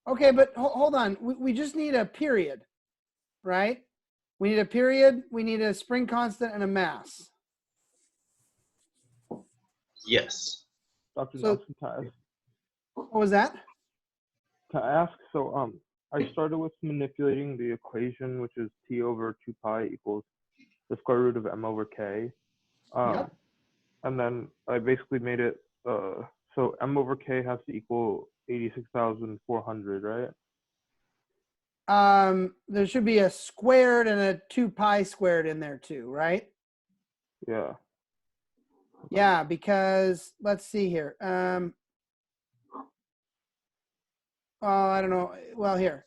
Okay, but hold on. We just need a period, right? We need a period, we need a spring constant, and a mass. Yes. Dr. So- Johnson, can I ask? What was that? So I started with manipulating the equation, which is t over 2 pi equals the square root of m over k. Yep. And then I basically made it, so m over k has to equal 86,400, right? There should be a squared and a 2 pi squared in there too, right? Yeah. Yeah, because let's see here. I don't know. Well, here,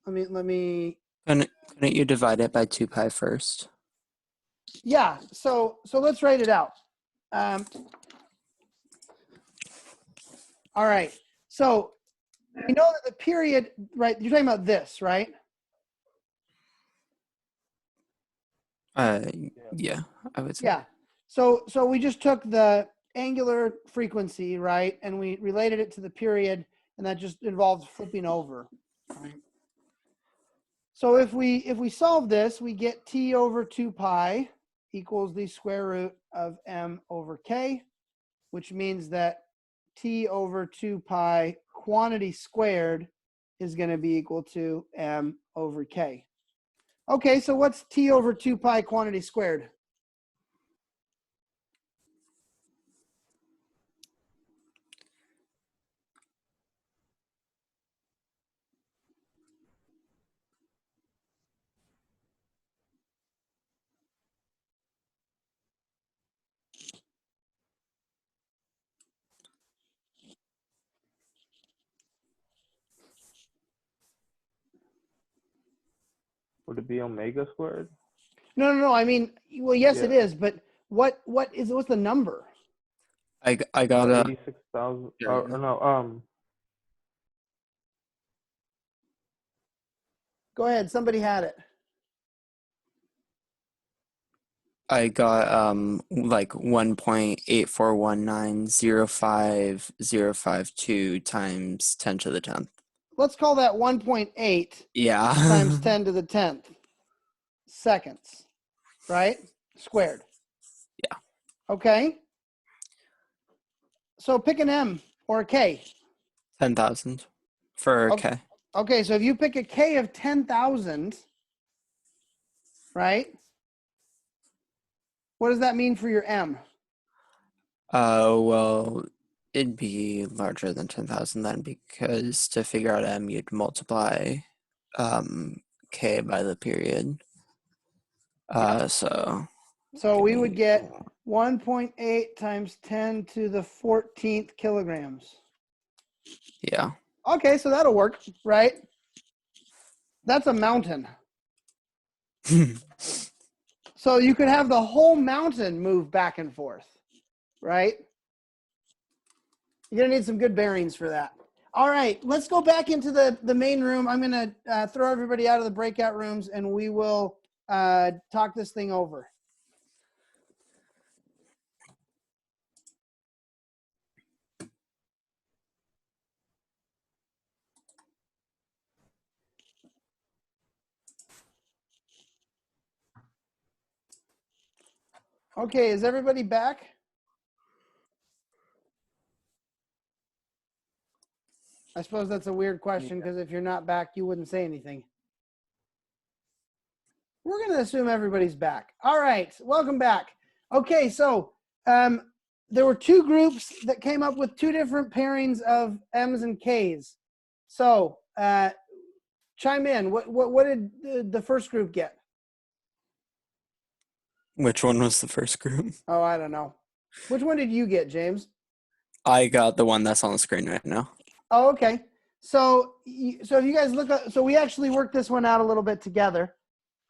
let me. Couldn't you divide it by 2 pi first? Yeah. So let's write it out. All right. So we know that the period, right? You're talking about this, right? Yeah, I would say. Yeah. So we just took the angular frequency, right, and we related it to the period, and that just involves flipping over. Right? So if we solve this, we get t over 2 pi equals the square root of m over k, which means that t over 2 pi quantity squared is going to be equal to m over k. Okay, so what's t over 2 pi quantity squared? Would it be omega squared? No. I mean, well, yes, it Yeah. is, but what's the number? I got a 86,000, Yeah. or no, Go ahead. Somebody had it. like 1.841905052 times 10 to the 10th. Let's call that 1.8 Yeah. times 10 to the 10th seconds, right? Squared. Yeah. Okay. So pick an M or a K. 10,000 for Okay. K. Okay, so if you pick a K of 10,000, right? What does that mean for your M? Well, it'd be larger than 10,000 then, because to figure out M, you'd multiply K by the period. So So we give would me- get 1.8 times 10 to the 14th kilograms. yeah. Okay, so that'll work, right? That's a mountain. So you could have the whole mountain move back and forth, right? You're going to need some good bearings for that. All right, let's go back into the main room. I'm going to throw everybody out of the breakout rooms, and we will talk this thing over. Okay, is everybody back? I suppose that's a weird question because if you're not back, you wouldn't say anything. We're going to assume everybody's back. All right, welcome back. Okay, so there were two groups that came up with two different pairings of M's and K's. So chime in. What did the first group get? Which one was the first group? Oh, I don't know. Which one did you get, James? I got the one that's on the screen right now. Oh, okay. So if you guys look up, so we actually worked this one out a little bit together.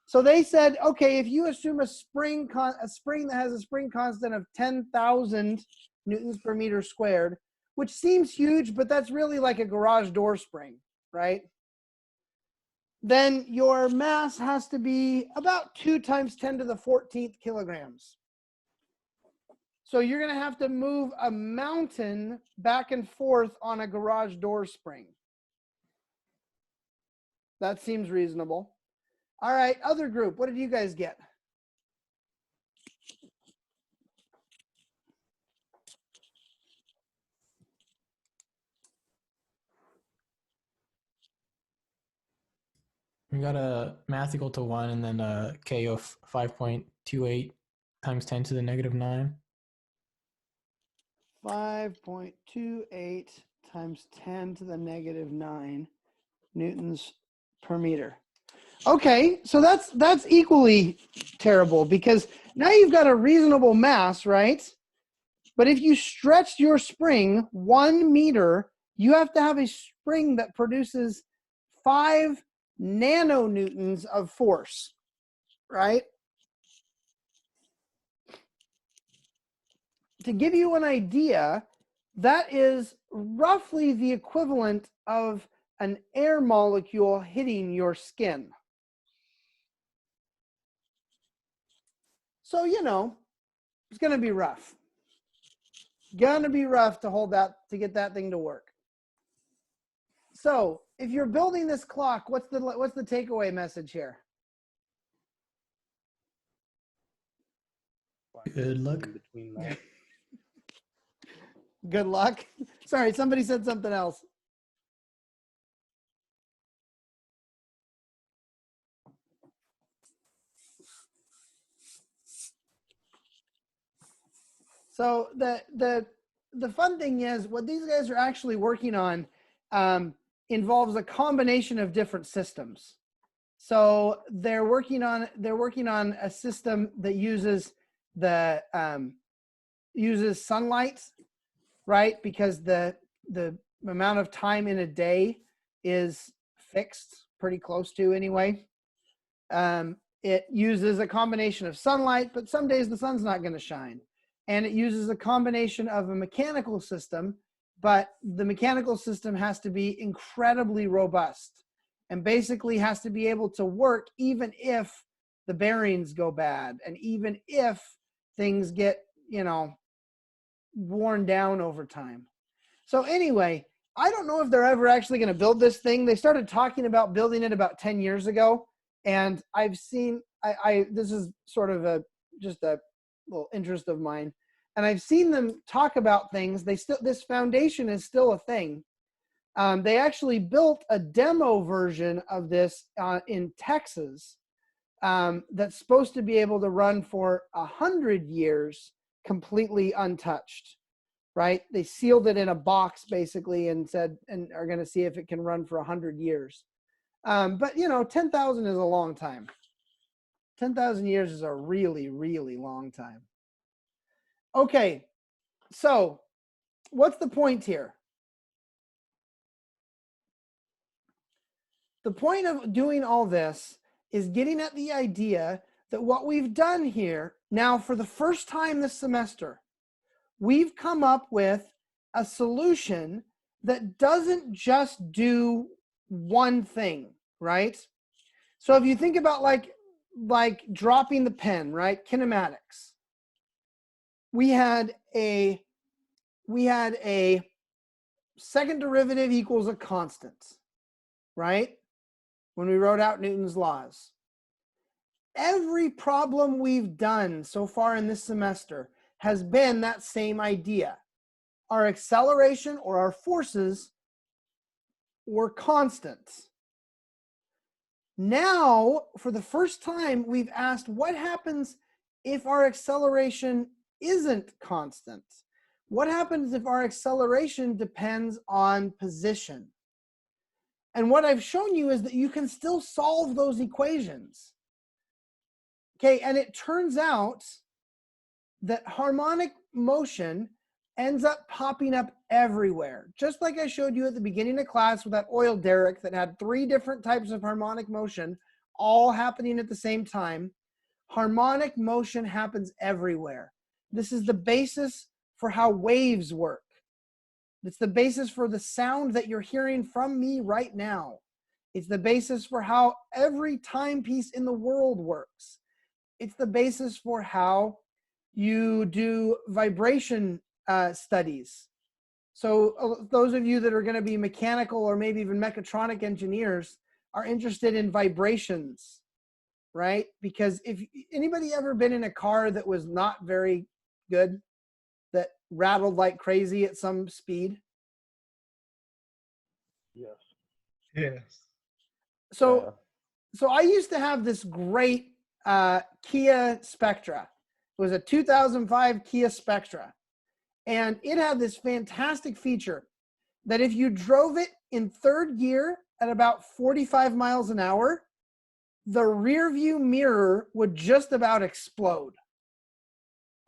So they said, okay, if you assume a spring that has a spring constant of 10,000 newtons per meter squared, which seems huge, but that's really like a garage door spring, right? Then your mass has to be about 2 times 10 to the 14th kilograms. So you're going to have to move a mountain back and forth on a garage door spring. That seems reasonable. All right, other group, what did you guys get? We got a mass equal to 1 and then a K of 5.28 times 10 to the negative 9. 5.28 times 10 to the negative 9 newtons per meter. Okay, so that's equally terrible because now you've got a reasonable mass, right? But if you stretch your spring 1 meter, you have to have a spring that produces 5 nanonewtons of force, right? To give you an idea, that is roughly the equivalent of an air molecule hitting your skin. So, it's going to be rough. Going to be rough to hold that, to get that thing to work. So, if you're building this clock, what's the takeaway message here? Good luck. Between that. Good luck. Sorry, somebody said something else. So the fun thing is what these guys are actually working on involves a combination of different systems. So they're working on a system that uses uses sunlight, right? Because the amount of time in a day is fixed, pretty close to anyway. It uses a combination of sunlight, but some days the sun's not going to shine. And it uses a combination of a mechanical system, but the mechanical system has to be incredibly robust and basically has to be able to work even if the bearings go bad and even if things get, worn down over time. So anyway, I don't know if they're ever actually going to build this thing. They started talking about building it about 10 years ago. And I've seen, this is sort of just a little interest of mine. And I've seen them talk about things. This foundation is still a thing. They actually built a demo version of this in Texas that's supposed to be able to run for 100 years completely untouched, right? They sealed it in a box basically and said, and are going to see if it can run for 100 years. But 10,000 is a long time. 10,000 years is a really, really long time. Okay, so what's the point here? The point of doing all this is getting at the idea that what we've done here now for the first time this semester, we've come up with a solution that doesn't just do one thing, right? So if you think about like dropping the pen, right? Kinematics. We had a second derivative equals a constant, right? When we wrote out Newton's laws. Every problem we've done so far in this semester has been that same idea. Our acceleration or our forces were constants. Now, for the first time, we've asked what happens if our acceleration isn't constant? What happens if our acceleration depends on position? And what I've shown you is that you can still solve those equations. Okay, and it turns out that harmonic motion ends up popping up everywhere. Just like I showed you at the beginning of class with that oil derrick that had 3 different types of harmonic motion, all happening at the same time. Harmonic motion happens everywhere. This is the basis for how waves work. It's the basis for the sound that you're hearing from me right now. It's the basis for how every timepiece in the world works. It's the basis for how you do vibration studies. So those of you that are going to be mechanical or maybe even mechatronic engineers are interested in vibrations, right? Because if anybody ever been in a car that was not very good, that rattled like crazy at some speed? Yes. Yes. So I used to have this great Kia Spectra. It was a 2005 Kia Spectra. And it had this fantastic feature that if you drove it in 3rd gear at about 45 miles an hour, the rear view mirror would just about explode.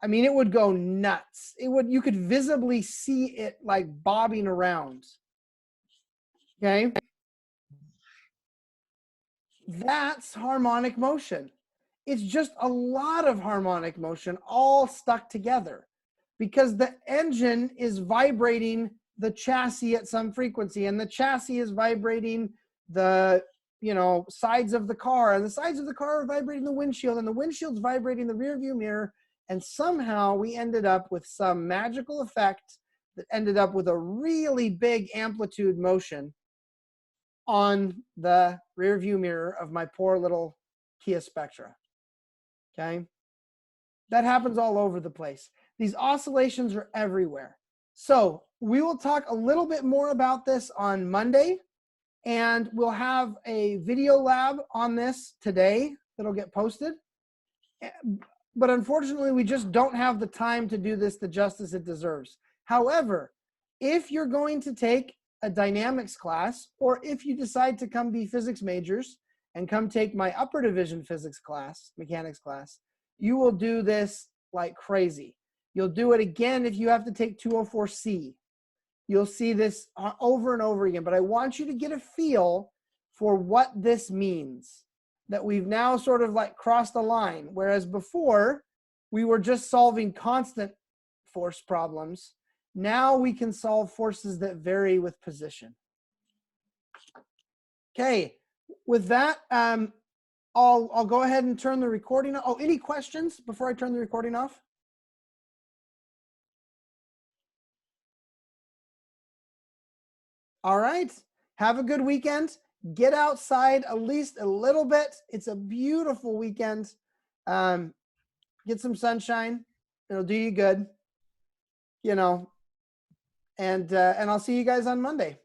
I mean, it would go nuts. You could visibly see it like bobbing around. Okay? That's harmonic motion. It's just a lot of harmonic motion all stuck together because the engine is vibrating the chassis at some frequency, and the chassis is vibrating the sides of the car, and the sides of the car are vibrating the windshield, and the windshield's vibrating the rear view mirror. And somehow we ended up with some magical effect that ended up with a really big amplitude motion on the rear view mirror of my poor little Kia Spectra. Okay? That happens all over the place. These oscillations are everywhere. So we will talk a little bit more about this on Monday, and we'll have a video lab on this today that'll get posted. But unfortunately, we just don't have the time to do this the justice it deserves. However, if you're going to take a dynamics class, or if you decide to come be physics majors and come take my upper division physics class, mechanics class, you will do this like crazy. You'll do it again if you have to take 204C. You'll see this over and over again, but I want you to get a feel for what this means, that we've now sort of like crossed a line, whereas before we were just solving constant force problems. Now we can solve forces that vary with position. Okay, with that, I'll go ahead and turn the recording off. Oh, any questions before I turn the recording off? All right, have a good weekend. Get outside at least a little bit. It's a beautiful weekend. Get some sunshine. It'll do you good. And I'll see you guys on Monday.